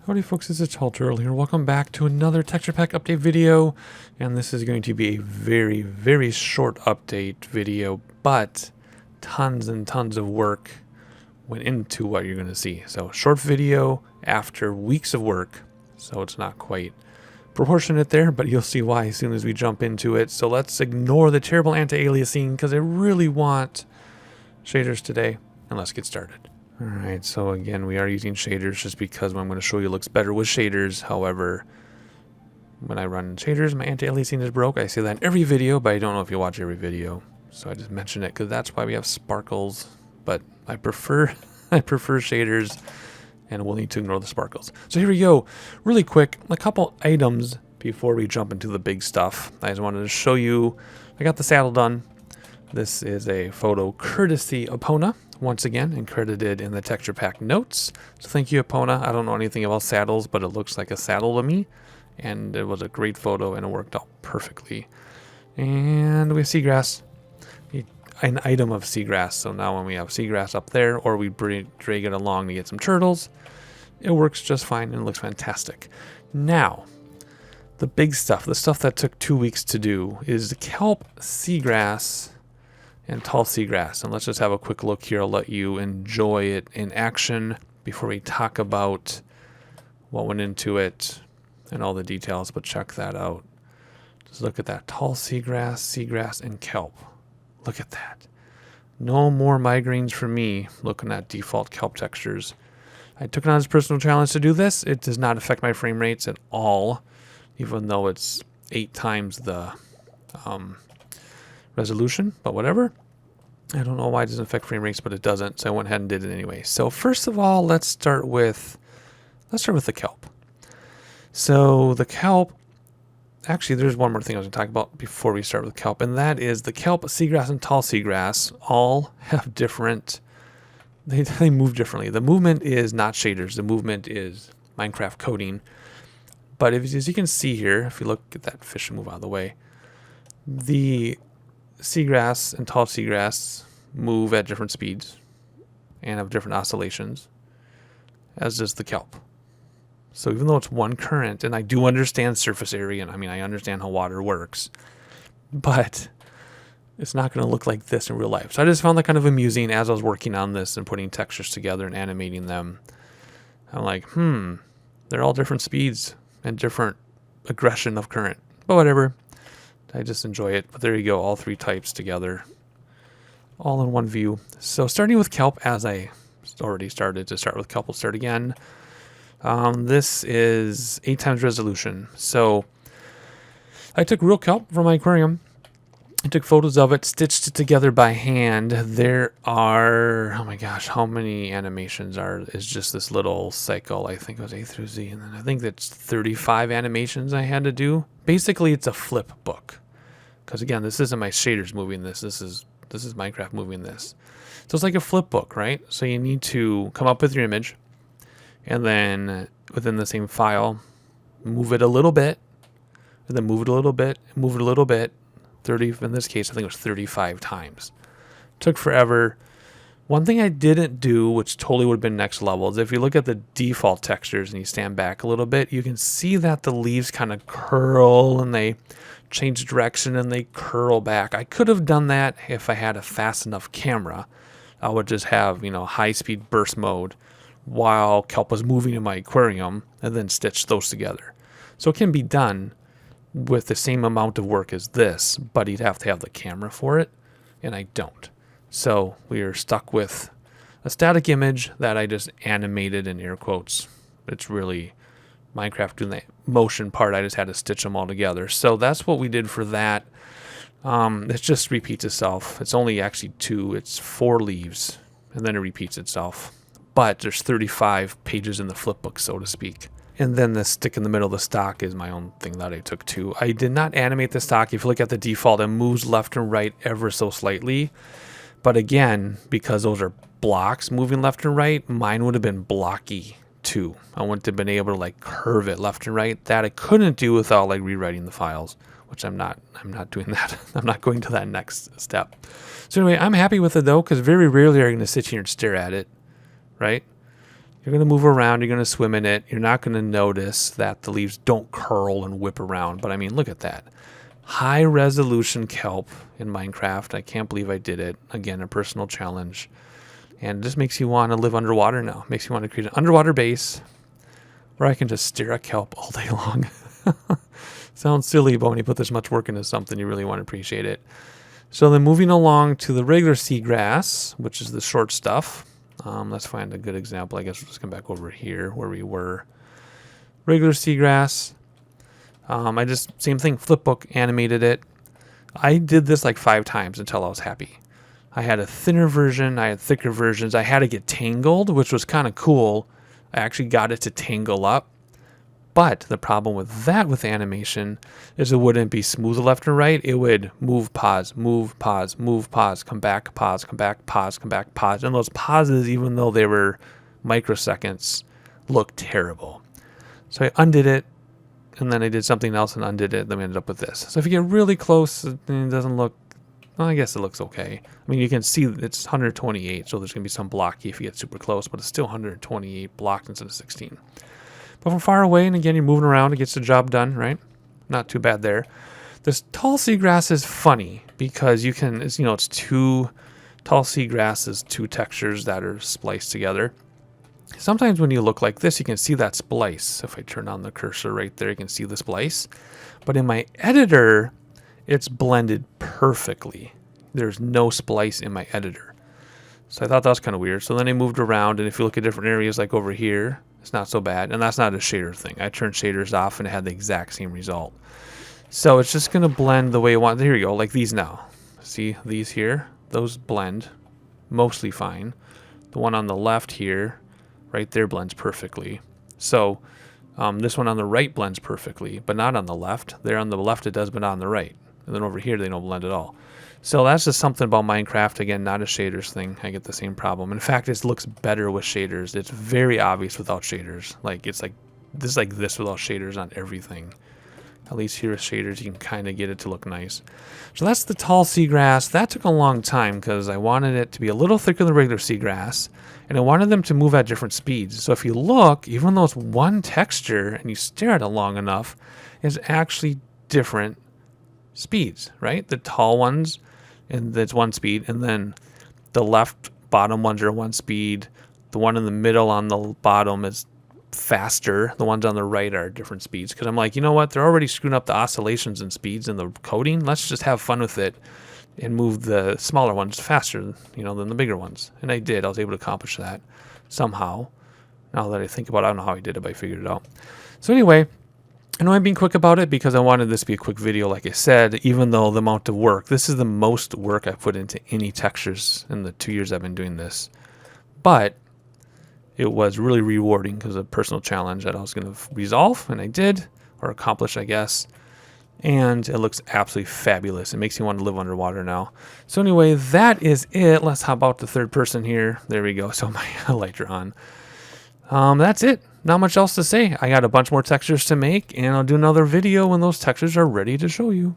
Howdy folks, this is Sildurs here. Welcome back to another texture pack update video. And this is going to be a very, very short update video, but tons and tons of work went into what you're going to see. So short video after weeks of work. So it's not quite proportionate there, but you'll see why as soon as we jump into it. So let's ignore the terrible anti-aliasing because I really want shaders today. And let's get started. Alright, so again, we are using shaders just because what I'm going to show you looks better with shaders. However, when I run shaders, my anti-aliasing is broke. I say that in every video, but I don't know if you watch every video. So I just mention it because that's why we have sparkles. But I prefer shaders, and we'll need to ignore the sparkles. So here we go. Really quick, a couple items before we jump into the big stuff. I just wanted to show you, I got the saddle done. This is a photo courtesy Epona, once again, and credited in the texture pack notes. So thank you, Epona. I don't know anything about saddles, but it looks like a saddle to me. And it was a great photo, and it worked out perfectly. And we have seagrass, an item of seagrass. So now when we have seagrass up there, or we drag it along to get some turtles, it works just fine and looks fantastic. Now, the big stuff, the stuff that took 2 weeks to do, is the kelp, seagrass, and tall seagrass. And let's just have a quick look here. I'll let you enjoy it in action before we talk about what went into it and all the details, but check that out. Just look at that. Tall seagrass, and kelp. Look at that. No more migraines for me looking at default kelp textures. I took it on as a personal challenge to do this. It does not affect my frame rates at all, even though it's 8 times the resolution, but whatever. I don't know why it doesn't affect frame rates, but it doesn't, so I went ahead and did it anyway. So first of all, let's start with the kelp. So the kelp, actually there's one more thing I was going to talk about before we start with kelp, and that is the kelp, seagrass, and tall seagrass all have different, they move differently. The movement is not shaders, the movement is Minecraft coding. But as you can see here, if you look at that fish move out of the way, the seagrass and tall seagrass move at different speeds and have different oscillations, as does the kelp. So even though it's one current, and I do understand surface area, and I mean I understand how water works, but it's not going to look like this in real life. So I just found that kind of amusing as I was working on this and putting textures together and animating them. I'm like, they're all different speeds and different aggression of current, but whatever. I just enjoy it. But there you go, all 3 types together, all in one view. So starting with kelp, as I already started to start with kelp, we'll start again. This is 8 times resolution. So I took real kelp from my aquarium. I took photos of it, stitched it together by hand. There are, oh my gosh, how many animations is just this little cycle? I think it was A through Z, and then I think that's 35 animations I had to do. Basically, it's a flip book. Because again, this isn't my shaders moving this. This is Minecraft moving this. So it's like a flip book, right? So you need to come up with your image, and then within the same file, move it a little bit, and then move it a little bit, move it a little bit. 30, in this case, I think it was 35 times. Took forever. One thing I didn't do, which totally would have been next level, is if you look at the default textures and you stand back a little bit, you can see that the leaves kind of curl and they change direction and they curl back. I could have done that if I had a fast enough camera. I would just have, high-speed burst mode while kelp was moving in my aquarium and then stitch those together. So it can be done with the same amount of work as this, but you'd have to have the camera for it, and I don't. So we are stuck with a static image that I just animated in air quotes. It's really Minecraft doing the motion part. I just had to stitch them all together. So that's what we did for that. It just repeats itself. It's only actually 2. It's 4 leaves, and then it repeats itself. But there's 35 pages in the flipbook, so to speak. And then the stick in the middle of the stock is my own thing that I took too. I did not animate the stock. If you look at the default, it moves left and right ever so slightly. But again, because those are blocks moving left and right, mine would have been blocky too. I wouldn't have been able to curve it left and right. That I couldn't do without rewriting the files, which I'm not doing that. I'm not going to that next step. So anyway, I'm happy with it though, because very rarely are you going to sit here and stare at it, right? You're going to move around. You're going to swim in it. You're not going to notice that the leaves don't curl and whip around. But I mean, look at that. High resolution kelp in Minecraft. I can't believe I did it. Again, a personal challenge. And it just makes you want to live underwater now. Makes you want to create an underwater base where I can just stare at kelp all day long. Sounds silly, but when you put this much work into something, you really want to appreciate it. So then moving along to the regular seagrass, which is the short stuff. Let's find a good example. I guess we'll just come back over here where we were. Regular seagrass. I just, same thing, Flipbook animated it. I did this like 5 times until I was happy. I had a thinner version, I had thicker versions. I had it get tangled, which was kind of cool. I actually got it to tangle up. But the problem with that with animation is it wouldn't be smooth left and right. It would move, pause, move, pause, move, pause, come back, pause, come back, pause, come back, pause. And those pauses, even though they were microseconds, looked terrible. So I undid it, and then I did something else and undid it. Then we ended up with this. So if you get really close, it doesn't look, well, I guess it looks okay. I mean, you can see it's 128, so there's going to be some blocky if you get super close, but it's still 128 blocked instead of 16. But from far away, and again, you're moving around, it gets the job done, right? Not too bad there. This tall seagrass is funny because you can, it's 2 tall seagrasses, 2 textures that are spliced together. Sometimes when you look like this, you can see that splice. If I turn on the cursor right there, you can see the splice. But in my editor, it's blended perfectly. There's no splice in my editor. So I thought that was kind of weird. So then I moved around, and if you look at different areas like over here, it's not so bad. And that's not a shader thing. I turned shaders off and it had the exact same result. So it's just going to blend the way you want. Here you go, like these now. See these here? Those blend mostly fine. The one on the left here, right there, blends perfectly. So this one on the right blends perfectly, but not on the left. There on the left it does, but not on the right. And then over here they don't blend at all. So that's just something about Minecraft. Again, not a shaders thing. I get the same problem. In fact, it looks better with shaders. It's very obvious without shaders. Like it's like this without shaders on everything. At least here with shaders, you can kind of get it to look nice. So that's the tall seagrass. That took a long time because I wanted it to be a little thicker than regular seagrass, and I wanted them to move at different speeds. So if you look, even though it's one texture and you stare at it long enough, it's actually different speeds, right? The tall ones, and that's one speed, and then the left bottom ones are one speed. The one in the middle on the bottom is faster. The ones on the right are different speeds, because I'm like, you know what? They're already screwing up the oscillations and speeds in the coding. Let's just have fun with it and move the smaller ones faster, than the bigger ones. And I did. I was able to accomplish that somehow. Now that I think about it, I don't know how I did it, but I figured it out. So anyway, I know I'm being quick about it because I wanted this to be a quick video, like I said, even though the amount of work, this is the most work I've put into any textures in the 2 years I've been doing this. But it was really rewarding because of a personal challenge that I was going to resolve, and I did, or accomplish, I guess. And it looks absolutely fabulous. It makes you want to live underwater now. So anyway, that is it. Let's hop out to third person here. There we go. So my lights are on. That's it. Not much else to say. I got a bunch more textures to make, and I'll do another video when those textures are ready to show you.